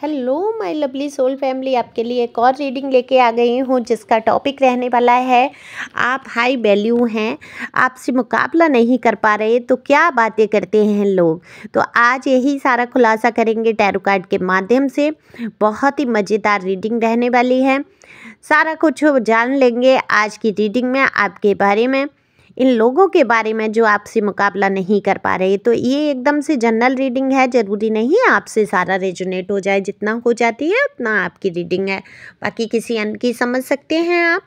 Hello my lovely soul family, आपके लिए एक और रीडिंग लेके आ गई हूँ जिसका टॉपिक रहने वाला है आप हाई वैल्यू हैं, आपसे मुकाबला नहीं कर पा रहे तो क्या बातें करते हैं लोग। तो आज यही सारा खुलासा करेंगे टैरो कार्ड के माध्यम से। बहुत ही मज़ेदार रीडिंग रहने वाली है, सारा कुछ जान लेंगे आज की रीडिंग में आपके बारे में, इन लोगों के बारे में जो आपसे मुकाबला नहीं कर पा रहे। तो ये एकदम से जनरल रीडिंग है, ज़रूरी नहीं है आपसे सारा रेजोनेट हो जाए, जितना हो जाती है उतना आपकी रीडिंग है, बाकी किसी अन्य की समझ सकते हैं आप।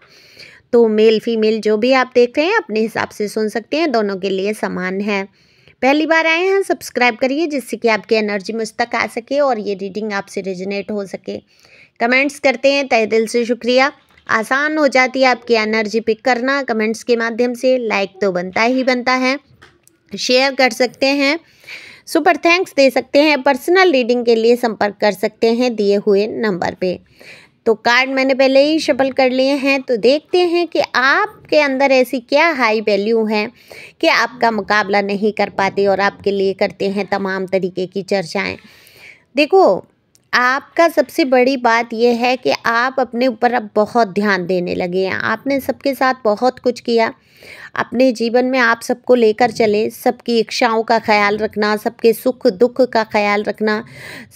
तो मेल फीमेल जो भी आप देख रहे हैं अपने हिसाब से सुन सकते हैं, दोनों के लिए समान है। पहली बार आए हैं सब्सक्राइब करिए जिससे कि आपकी एनर्जी मुझ तक आ सके और ये रीडिंग आपसे रेजोनेट हो सके। कमेंट्स करते हैं, तहे दिल से शुक्रिया। आसान हो जाती है आपकी एनर्जी पिक करना कमेंट्स के माध्यम से। लाइक तो बनता ही बनता है, शेयर कर सकते हैं, सुपर थैंक्स दे सकते हैं। पर्सनल रीडिंग के लिए संपर्क कर सकते हैं दिए हुए नंबर पे। तो कार्ड मैंने पहले ही शफल कर लिए हैं, तो देखते हैं कि आपके अंदर ऐसी क्या हाई वैल्यू है कि आपका मुकाबला नहीं कर पाते और आपके लिए करते हैं तमाम तरीके की चर्चाएँ। देखो, आपका सबसे बड़ी बात यह है कि आप अपने ऊपर अब बहुत ध्यान देने लगे हैं। आपने सबके साथ बहुत कुछ किया अपने जीवन में, आप सबको लेकर चले, सबकी इच्छाओं का ख्याल रखना, सबके सुख दुख का ख्याल रखना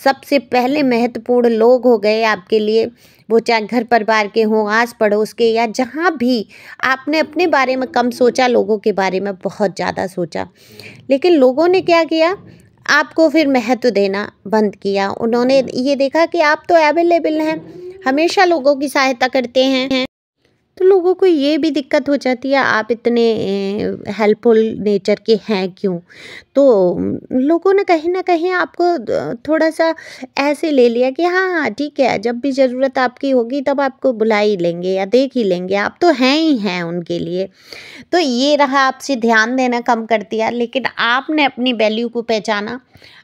सबसे पहले महत्वपूर्ण लोग हो गए आपके लिए। वो चाहे घर परिवार के हों, आस पड़ोस के, या जहाँ भी आपने अपने बारे में कम सोचा, लोगों के बारे में बहुत ज़्यादा सोचा। लेकिन लोगों ने क्या किया, आपको फिर महत्व देना बंद किया। उन्होंने ये देखा कि आप तो अवेलेबल हैं, हमेशा लोगों की सहायता करते हैं, तो लोगों को ये भी दिक्कत हो जाती है आप इतने हेल्पफुल नेचर के हैं क्यों। तो लोगों ने कहीं ना कहीं आपको थोड़ा सा ऐसे ले लिया कि हाँ हाँ ठीक है, जब भी ज़रूरत आपकी होगी तब आपको बुला ही लेंगे या देख ही लेंगे, आप तो हैं ही हैं उनके लिए। तो ये रहा, आपसे ध्यान देना कम कर दिया। लेकिन आपने अपनी वैल्यू को पहचाना,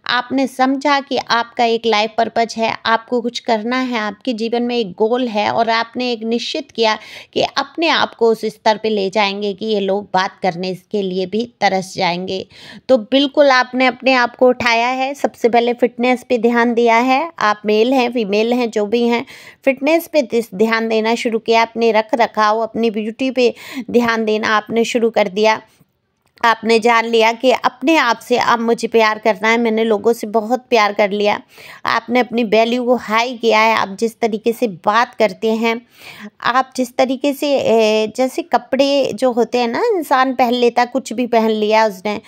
आपने समझा कि आपका एक लाइफ पर्पज है, आपको कुछ करना है, आपके जीवन में एक गोल है, और आपने एक निश्चित किया कि अपने आप को उस स्तर पे ले जाएंगे कि ये लोग बात करने के लिए भी तरस जाएंगे। तो बिल्कुल आपने अपने आप को उठाया है, सबसे पहले फिटनेस पे ध्यान दिया है। आप मेल हैं फीमेल हैं जो भी हैं, फिटनेस पे ध्यान देना शुरू किया, अपने रख रखाव अपनी ब्यूटी पे ध्यान देना आपने शुरू कर दिया। आपने जान लिया कि अपने आप से अब मुझे प्यार करना है, मैंने लोगों से बहुत प्यार कर लिया। आपने अपनी वैल्यू को हाई किया है। आप जिस तरीके से बात करते हैं, आप जिस तरीके से जैसे कपड़े जो होते हैं ना, इंसान पहन लेता, कुछ भी पहन लिया उसने,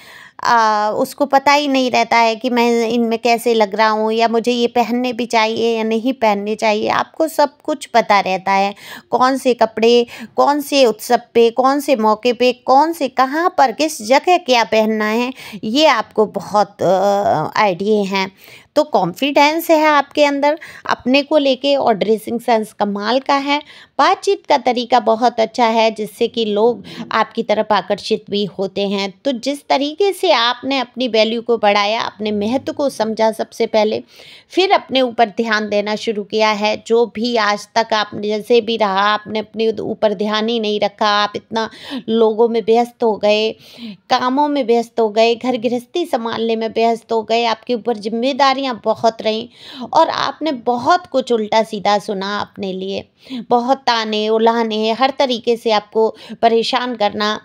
उसको पता ही नहीं रहता है कि मैं इनमें कैसे लग रहा हूँ, या मुझे ये पहनने भी चाहिए या नहीं पहनने चाहिए। आपको सब कुछ पता रहता है, कौन से कपड़े कौन से उत्सव पे, कौन से मौके पे, कौन से कहाँ पर किस जगह क्या पहनना है, ये आपको बहुत आइडिया हैं। तो कॉन्फिडेंस है आपके अंदर अपने को लेके, और ड्रेसिंग सेंस कमाल का है। बातचीत का तरीका बहुत अच्छा है जिससे कि लोग आपकी तरफ आकर्षित भी होते हैं। तो जिस तरीके से आपने अपनी वैल्यू को बढ़ाया, अपने महत्व को समझा सबसे पहले, फिर अपने ऊपर ध्यान देना शुरू किया है। जो भी आज तक आपने जैसे भी रहा, आपने अपने ऊपर ध्यान ही नहीं रखा, आप इतना लोगों में व्यस्त हो गए, कामों में व्यस्त हो गए, घर गृहस्थी संभालने में व्यस्त हो गए, आपके ऊपर जिम्मेदारियां बहुत रहीं, और आपने बहुत कुछ उल्टा सीधा सुना अपने लिए, बहुत ताने उलाने, हर तरीके से आपको परेशान करना,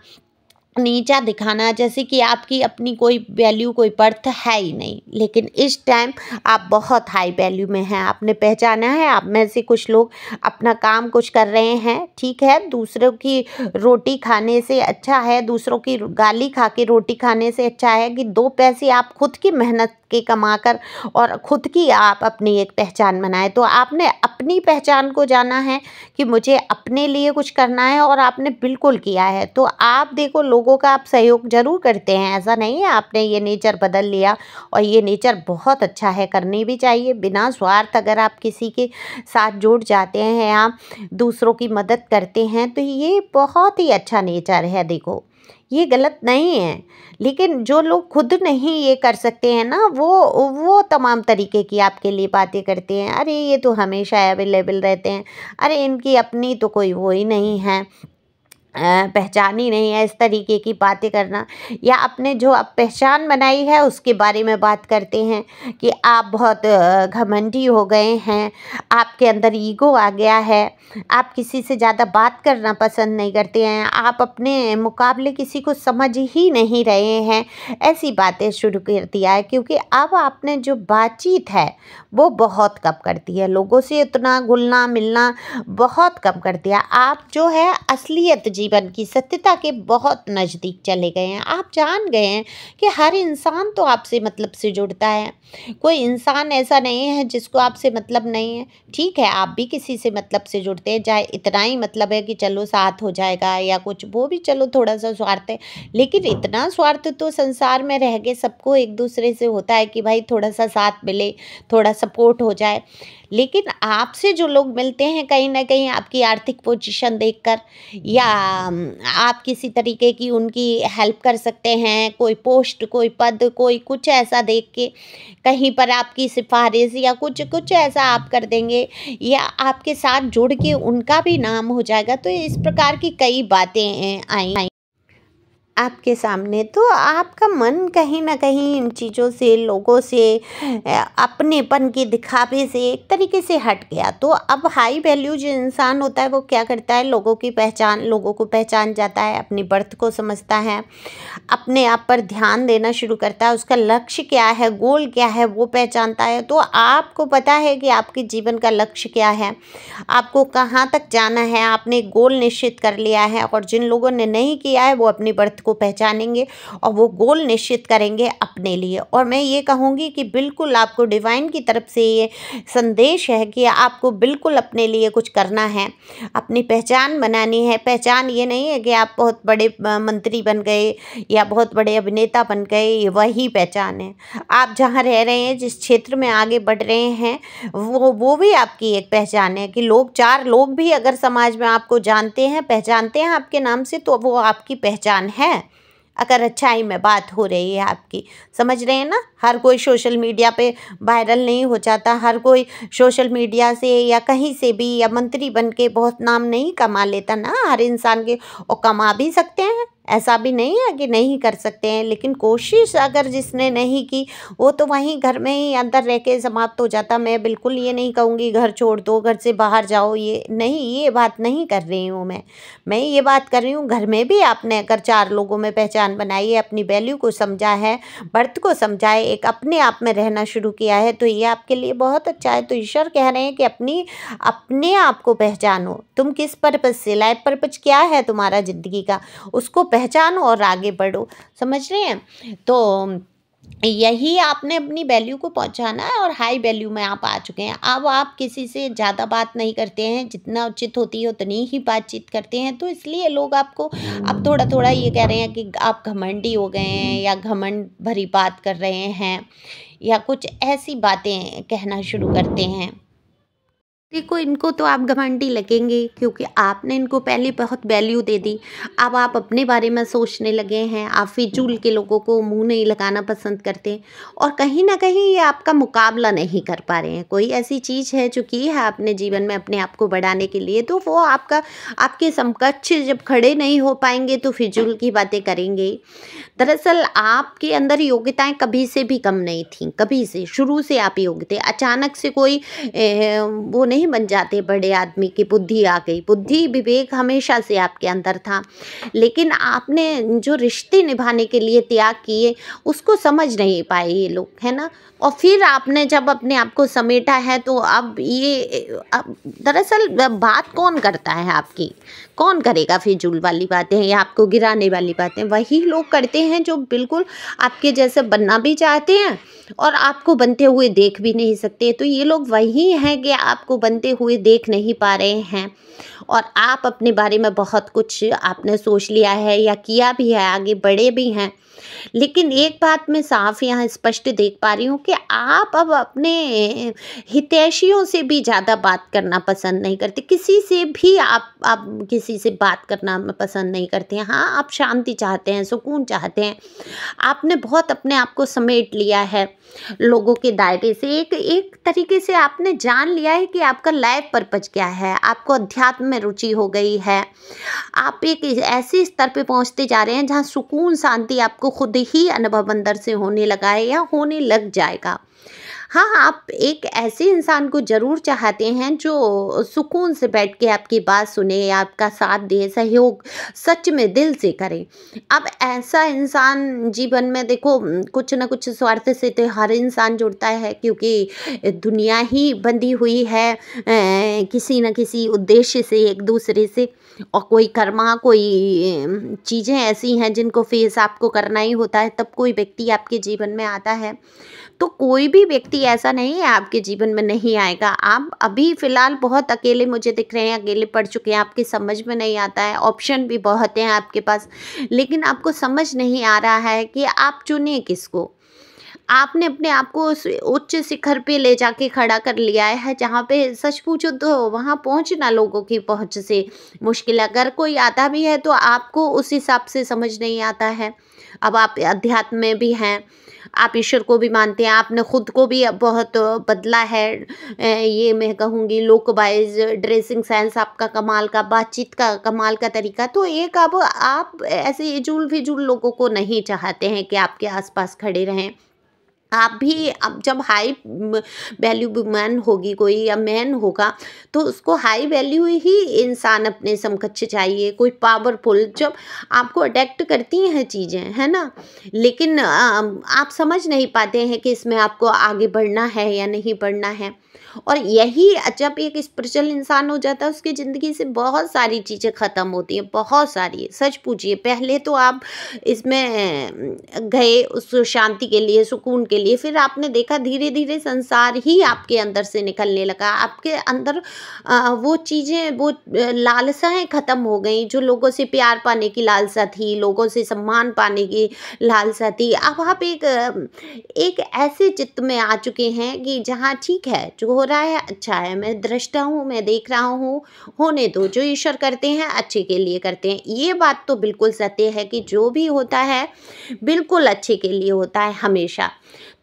नीचा दिखाना, जैसे कि आपकी अपनी कोई वैल्यू कोई बर्थ है ही नहीं। लेकिन इस टाइम आप बहुत हाई वैल्यू में हैं, आपने पहचाना है। आप में से कुछ लोग अपना काम कुछ कर रहे हैं, ठीक है, दूसरों की रोटी खाने से अच्छा है, दूसरों की गाली खा के रोटी खाने से अच्छा है कि दो पैसे आप खुद की मेहनत के कमाकर और खुद की आप अपनी एक पहचान बनाए। तो आपने अपनी पहचान को जाना है कि मुझे अपने लिए कुछ करना है, और आपने बिल्कुल किया है। तो आप देखो, लोगों का आप सहयोग जरूर करते हैं, ऐसा नहीं है आपने ये नेचर बदल लिया, और ये नेचर बहुत अच्छा है, करनी भी चाहिए बिना स्वार्थ। अगर आप किसी के साथ जुड़ जाते हैं, आप दूसरों की मदद करते हैं, तो ये बहुत ही अच्छा नेचर है। देखो, ये गलत नहीं है। लेकिन जो लोग खुद नहीं ये कर सकते हैं ना, वो तमाम तरीके की आपके लिए बातें करते हैं। अरे ये तो हमेशा अवेलेबल रहते हैं, अरे इनकी अपनी तो कोई वो ही नहीं है, पहचान ही नहीं है, इस तरीके की बातें करना, या अपने जो आप पहचान बनाई है उसके बारे में बात करते हैं कि आप बहुत घमंडी हो गए हैं, आपके अंदर ईगो आ गया है, आप किसी से ज़्यादा बात करना पसंद नहीं करते हैं, आप अपने मुकाबले किसी को समझ ही नहीं रहे हैं, ऐसी बातें शुरू कर दिया है। क्योंकि अब आपने जो बातचीत है वो बहुत कम कर दी है, लोगों से उतना घुलना मिलना बहुत कम कर दिया। आप जो है असलियत जीवन की सत्यता के बहुत नज़दीक चले गए हैं। आप जान गए हैं कि हर इंसान तो आपसे मतलब से जुड़ता है, कोई इंसान ऐसा नहीं है जिसको आपसे मतलब नहीं है। ठीक है, आप भी किसी से मतलब से जुड़ते हैं, चाहे इतना ही मतलब है कि चलो साथ हो जाएगा या कुछ, वो भी चलो थोड़ा सा स्वार्थ है, लेकिन इतना स्वार्थ तो संसार में रह के सबको एक दूसरे से होता है कि भाई थोड़ा सा साथ मिले, थोड़ा सपोर्ट हो जाए। लेकिन आपसे जो लोग मिलते हैं कहीं ना कहीं आपकी आर्थिक पोजीशन देखकर, या आप किसी तरीके की उनकी हेल्प कर सकते हैं, कोई पोस्ट, कोई पद, कोई कुछ ऐसा देख के कहीं पर आपकी सिफारिश या कुछ कुछ ऐसा आप कर देंगे, या आपके साथ जुड़ के उनका भी नाम हो जाएगा। तो इस प्रकार की कई बातें आई आपके सामने, तो आपका मन कहीं न कहीं इन चीज़ों से, लोगों से, अपनेपन के दिखावे से एक तरीके से हट गया। तो अब हाई वैल्यू जो इंसान होता है वो क्या करता है, लोगों को पहचान जाता है, अपनी बर्थ को समझता है, अपने आप पर ध्यान देना शुरू करता है, उसका लक्ष्य क्या है, गोल क्या है वो पहचानता है। तो आपको पता है कि आपके जीवन का लक्ष्य क्या है, आपको कहाँ तक जाना है, आपने गोल निश्चित कर लिया है। और जिन लोगों ने नहीं किया है वो अपनी बर्थ को पहचानेंगे और वो गोल निश्चित करेंगे अपने लिए। और मैं ये कहूँगी कि बिल्कुल आपको डिवाइन की तरफ से ये संदेश है कि आपको बिल्कुल अपने लिए कुछ करना है, अपनी पहचान बनानी है। पहचान ये नहीं है कि आप बहुत बड़े मंत्री बन गए या बहुत बड़े अभिनेता बन गए, ये वही पहचान है। आप जहाँ रह रहे हैं, जिस क्षेत्र में आगे बढ़ रहे हैं, वो भी आपकी एक पहचान है कि लोग, चार लोग भी अगर समाज में आपको जानते हैं, पहचानते हैं आपके नाम से, तो वो आपकी पहचान है। अगर अच्छाई में बात हो रही है आपकी, समझ रहे हैं ना। हर कोई सोशल मीडिया पे वायरल नहीं हो जाता, हर कोई सोशल मीडिया से या कहीं से भी या मंत्री बन के बहुत नाम नहीं कमा लेता ना हर इंसान के, और कमा भी सकते हैं, ऐसा भी नहीं है कि नहीं कर सकते हैं। लेकिन कोशिश अगर जिसने नहीं की वो तो वहीं घर में ही अंदर रह के समाप्त हो जाता। मैं बिल्कुल ये नहीं कहूँगी घर छोड़ दो, घर से बाहर जाओ, ये नहीं, ये बात नहीं कर रही हूँ मैं ये बात कर रही हूँ घर में भी आपने अगर चार लोगों में पहचान बनाई है, अपनी वैल्यू को समझा है, बर्थ को समझा है, एक अपने आप में रहना शुरू किया है, तो ये आपके लिए बहुत अच्छा है। तो ईश्वर कह रहे हैं कि अपने आप को पहचानो, तुम किस पर्पज से, लाइफ पर्पज क्या है तुम्हारा ज़िंदगी का, उसको पहचानो और आगे बढ़ो। समझ रहे हैं। तो यही आपने अपनी वैल्यू को पहुंचाना है, और हाई वैल्यू में आप आ चुके हैं। अब आप किसी से ज़्यादा बात नहीं करते हैं, जितना उचित होती है उतनी ही बातचीत करते हैं। तो इसलिए लोग आपको अब थोड़ा थोड़ा ये कह रहे हैं कि आप घमंडी हो गए हैं, या घमंड भरी बात कर रहे हैं, या कुछ ऐसी बातें कहना शुरू करते हैं। देखो, इनको तो आप घमंडी लगेंगे क्योंकि आपने इनको पहले बहुत वैल्यू दे दी। अब आप अपने बारे में सोचने लगे हैं, आप फिजूल के लोगों को मुंह नहीं लगाना पसंद करते, और कहीं ना कहीं ये आपका मुकाबला नहीं कर पा रहे हैं। कोई ऐसी चीज़ है जो की है आपने जीवन में अपने आप को बढ़ाने के लिए, तो वो आपके समकक्ष जब खड़े नहीं हो पाएंगे तो फिजूल की बातें करेंगे। दरअसल आपके अंदर योग्यताएं कभी से भी कम नहीं थी, कभी से, शुरू से आप योग्य थे। अचानक से कोई वो नहीं बन जाते बड़े आदमी की बुद्धि आ गई, बुद्धि विवेक हमेशा से आपके अंदर था, लेकिन आपने जो रिश्ते निभाने के लिए त्याग किए उसको समझ नहीं पाए ये लोग, है ना। और फिर आपने जब अपने आप को समेटा है तो अब दरअसल बात कौन करता है आपकी, कौन करेगा फिजूल वाली बातें या आपको गिराने वाली बातें, वही लोग करते हैं जो बिल्कुल आपके जैसे बनना भी चाहते हैं और आपको बनते हुए देख भी नहीं सकते। तो ये लोग वही हैं कि आपको बनते हुए देख नहीं पा रहे हैं, और आप अपने बारे में बहुत कुछ आपने सोच लिया है या किया भी है, आगे बढ़े भी हैं, लेकिन एक बात मैं साफ यहाँ स्पष्ट देख पा रही हूँ कि आप अब अपने हितैषियों से भी ज़्यादा बात करना पसंद नहीं करते, किसी से भी आप किसी से बात करना पसंद नहीं करते हैं। हाँ, आप शांति चाहते हैं, सुकून चाहते हैं। आपने बहुत अपने आप को समेट लिया है लोगों के दायरे से। एक एक तरीके से आपने जान लिया है कि आपका लाइफ पर्पज क्या है, आपको अध्यात्म में रुचि हो गई है। आप एक ऐसे स्तर पे पहुंचते जा रहे हैं जहां सुकून शांति आपको खुद ही अनुभव अंदर से होने लगा है या होने लग जाएगा। हाँ, आप एक ऐसे इंसान को ज़रूर चाहते हैं जो सुकून से बैठ के आपकी बात सुने, आपका साथ दे, सहयोग सच में दिल से करे। अब ऐसा इंसान जीवन में देखो कुछ न कुछ स्वार्थ से तो हर इंसान जुड़ता है, क्योंकि दुनिया ही बंधी हुई है किसी न किसी उद्देश्य से एक दूसरे से। और कोई कर्मा कोई चीज़ें ऐसी हैं जिनको फेस आपको करना ही होता है, तब कोई व्यक्ति आपके जीवन में आता है। तो कोई भी व्यक्ति ऐसा नहीं है आपके जीवन में नहीं आएगा। आप अभी फ़िलहाल बहुत अकेले मुझे दिख रहे हैं, अकेले पड़ चुके हैं, आपकी समझ में नहीं आता है। ऑप्शन भी बहुत हैं आपके पास, लेकिन आपको समझ नहीं आ रहा है कि आप चुनें किसको। आपने अपने आप को उस उच्च शिखर पे ले जाके खड़ा कर लिया है, जहाँ पे सच पूछो तो वहाँ पहुँचना लोगों की पहुँच से मुश्किल है। अगर कोई आता भी है तो आपको उस हिसाब से समझ नहीं आता है। अब आप अध्यात्म में भी हैं, आप ईश्वर को भी मानते हैं, आपने खुद को भी अब बहुत बदला है। ये मैं कहूँगी लुक वाइज, ड्रेसिंग सेंस आपका कमाल का, बातचीत का कमाल का तरीका। तो एक अब आप ऐसे इजूल फिजूल लोगों को नहीं चाहते हैं कि आपके आसपास खड़े रहें। आप भी अब जब हाई वैल्यू वुमन होगी कोई या मैन होगा, तो उसको हाई वैल्यू ही इंसान अपने समकक्ष चाहिए, कोई पावरफुल, जब आपको अट्रैक्ट करती हैं चीज़ें, है ना। लेकिन आप समझ नहीं पाते हैं कि इसमें आपको आगे बढ़ना है या नहीं बढ़ना है। और यही जब एक स्पिरिचुअल इंसान हो जाता है, उसकी ज़िंदगी से बहुत सारी चीज़ें ख़त्म होती हैं, बहुत सारी। सच पूछिए, पहले तो आप इसमें गए उस शांति के लिए, सुकून के लिए, फिर आपने देखा धीरे धीरे संसार ही आपके अंदर से निकलने लगा। आपके अंदर वो चीज़ें, वो लालसाएं ख़त्म हो गई जो लोगों से प्यार पाने की लालसा थी, लोगों से सम्मान पाने की लालसा थी। अब आप एक ऐसे चित्त में आ चुके हैं कि जहाँ ठीक है, जो हो रहा है अच्छा है, मैं दृष्टा हूँ, मैं देख रहा हूँ, होने दो, जो ईश्वर करते हैं अच्छे के लिए करते हैं। ये बात तो बिल्कुल सत्य है कि जो भी होता है बिल्कुल अच्छे के लिए होता है हमेशा।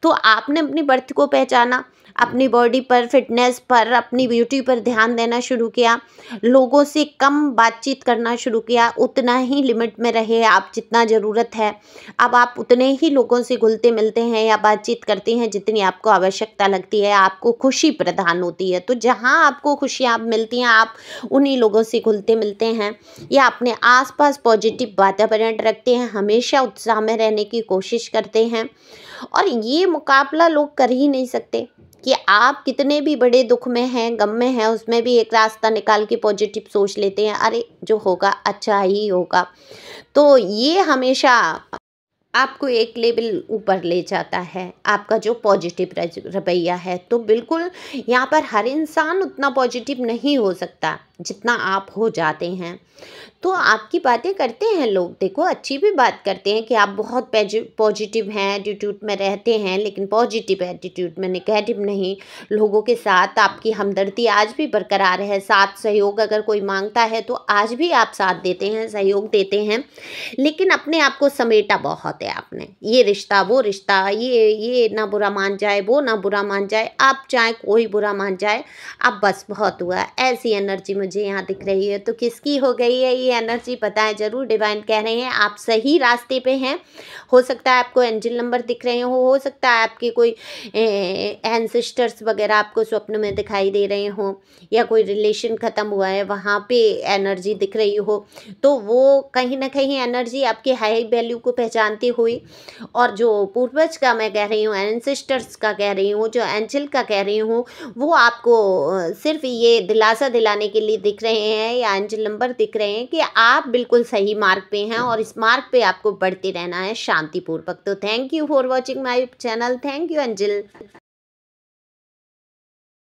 तो आपने अपनी बर्थ को पहचाना, अपनी बॉडी पर, फिटनेस पर, अपनी ब्यूटी पर ध्यान देना शुरू किया, लोगों से कम बातचीत करना शुरू किया, उतना ही लिमिट में रहे आप जितना ज़रूरत है। अब आप उतने ही लोगों से घुलते मिलते हैं या बातचीत करते हैं जितनी आपको आवश्यकता लगती है, आपको खुशी प्रदान होती है। तो जहाँ आपको खुशियाँ मिलती हैं, आप उन्हीं लोगों से घुलते मिलते हैं या अपने आसपास पॉजिटिव वातावरण रखते हैं, हमेशा उत्साह में रहने की कोशिश करते हैं। और ये मुकाबला लोग कर ही नहीं सकते कि आप कितने भी बड़े दुख में हैं, गम में हैं, उसमें भी एक रास्ता निकाल के पॉजिटिव सोच लेते हैं, अरे जो होगा अच्छा ही होगा। तो ये हमेशा आपको एक लेवल ऊपर ले जाता है, आपका जो पॉजिटिव रवैया है। तो बिल्कुल यहाँ पर हर इंसान उतना पॉजिटिव नहीं हो सकता जितना आप हो जाते हैं। तो आपकी बातें करते हैं लोग, देखो अच्छी भी बात करते हैं कि आप बहुत पॉजिटिव हैं, एटीट्यूड में रहते हैं, लेकिन पॉजिटिव एटीट्यूड में, नेगेटिव नहीं। लोगों के साथ आपकी हमदर्दी आज भी बरकरार है, साथ सहयोग अगर कोई मांगता है तो आज भी आप साथ देते हैं, सहयोग देते हैं। लेकिन अपने आप को समेटा बहुत है आपने, ये रिश्ता वो रिश्ता, ये ना बुरा मान जाए, वो ना बुरा मान जाए, आप चाहे कोई बुरा मान जाए, अब बस बहुत हुआ। ऐसी एनर्जी मुझे यहाँ दिख रही है। तो किसकी हो गई है ये एनर्जी बताएं ज़रूर। डिवाइन कह रहे हैं आप सही रास्ते पे हैं। हो सकता है आपको एंजल नंबर दिख रहे हो सकता है आपके कोई एंसेस्टर्स वगैरह आपको स्वप्न में दिखाई दे रहे हों, या कोई रिलेशन ख़त्म हुआ है वहाँ पे एनर्जी दिख रही हो। तो वो कहीं ना कहीं एनर्जी आपके हाई वैल्यू को पहचानती हुई, और जो पूर्वज का मैं कह रही हूँ, एंसेस्टर्स का कह रही हूँ, जो एंजल का कह रही हूँ, वो आपको सिर्फ ये दिलासा दिलाने के लिए दिख रहे हैं या एंजल नंबर दिख रहे हैं कि आप बिल्कुल सही मार्ग पे हैं और इस मार्ग पे आपको बढ़ते रहना है शांतिपूर्वक। तो thank you for watching my channel. Thank you angel.